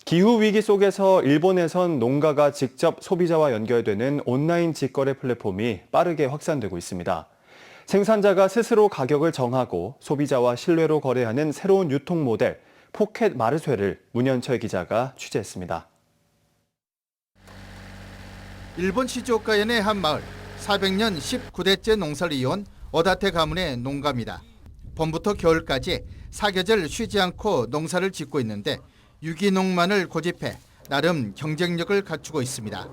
기후위기 속에서 일본에선 농가가 직접 소비자와 연결되는 온라인 직거래 플랫폼이 빠르게 확산되고 있습니다. 생산자가 스스로 가격을 정하고 소비자와 실내로 거래하는 새로운 유통 모델, 포켓 마르쉐를 문현철 기자가 취재했습니다. 일본 시즈오카현의 한 마을, 400년 19대째 농사를 이어온 오다테 가문의 농가입니다. 봄부터 겨울까지 사계절 쉬지 않고 농사를 짓고 있는데 유기농만을 고집해 나름 경쟁력을 갖추고 있습니다.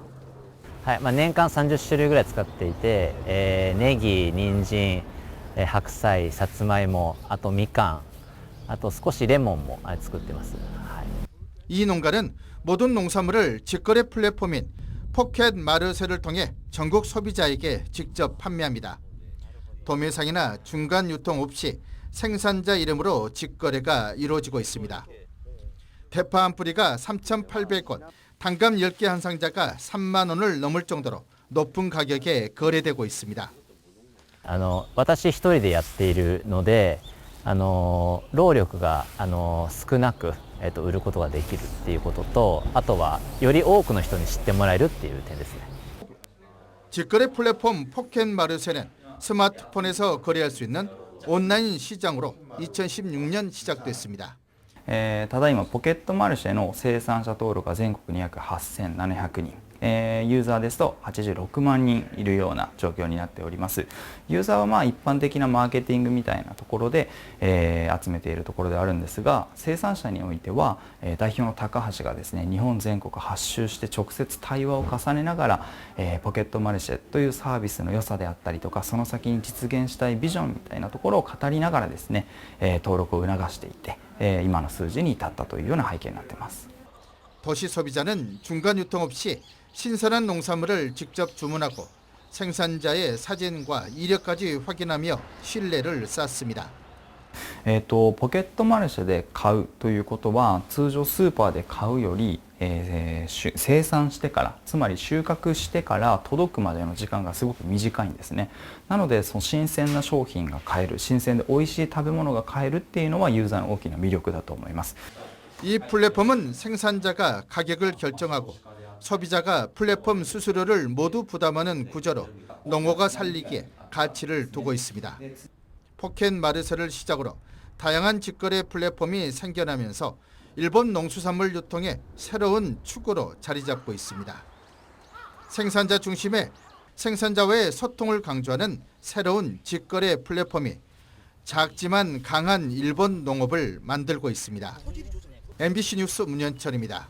年間30種類ぐらい使っていて、ネギ、人参、白菜、さつまいも、あとみかん、あと少しレモンも作ってます。이 농가는 모든 농산물을 직거래 플랫폼인 포켓 마르쉐를 통해 전국 소비자에게 직접 판매합니다. 도매상이나 중간 유통 없이 생산자 이름으로 직거래가 이루어지고 있습니다. 대파 한 뿌리가 3,800원, 단감 10개 한 상자가 3만 원을 넘을 정도로 높은 가격에 거래되고 있습니다. 私一人でやっているので、労力が少なく、売ることができるっていうことと、あとはより多くの人に知ってもらえるっていう点ですね。 직거래 플랫폼 포켓 마르쉐는 스마트폰에서 거래할 수 있는 온라인 시장으로 2016년 시작됐습니다. ただいまポケットマルシェの生産者登録が全国に約8700人、ユーザーですと86万人いるような状況になっております。ユーザーは一般的なマーケティングみたいなところで、集めているところであるんですが、生産者においては、代表の高橋がですね、日本全国発周して直接対話を重ねながら、ポケットマルシェというサービスの良さであったりとか、その先に実現したいビジョンみたいなところを語りながらですね、登録を促していて、今の数字に至ったというような背景になっています。 도시 소비자는 중간 유통 없이 신선한 농산물을 직접 주문하고 생산자의 사진과 이력까지 확인하며 신뢰를 쌓습니다. ポケットマルシェで買うということは通常スーパーで買うより、生産してからつまり収穫してから届くまでの時間がすごく短いんですね。なのでその新鮮な商品が買える、新鮮で美味しい食べ物が買えるっていうのはユーザーの大きな魅力だと思います。 이 플랫폼은 생산자가 가격을 결정하고 소비자가 플랫폼 수수료를 모두 부담하는 구조로 농어가 살리기에 가치를 두고 있습니다. 포켓 마르쉐를 시작으로 다양한 직거래 플랫폼이 생겨나면서 일본 농수산물 유통의 새로운 축으로 자리 잡고 있습니다. 생산자 중심의 생산자와의 소통을 강조하는 새로운 직거래 플랫폼이 작지만 강한 일본 농업을 만들고 있습니다. MBC 뉴스 문현철입니다.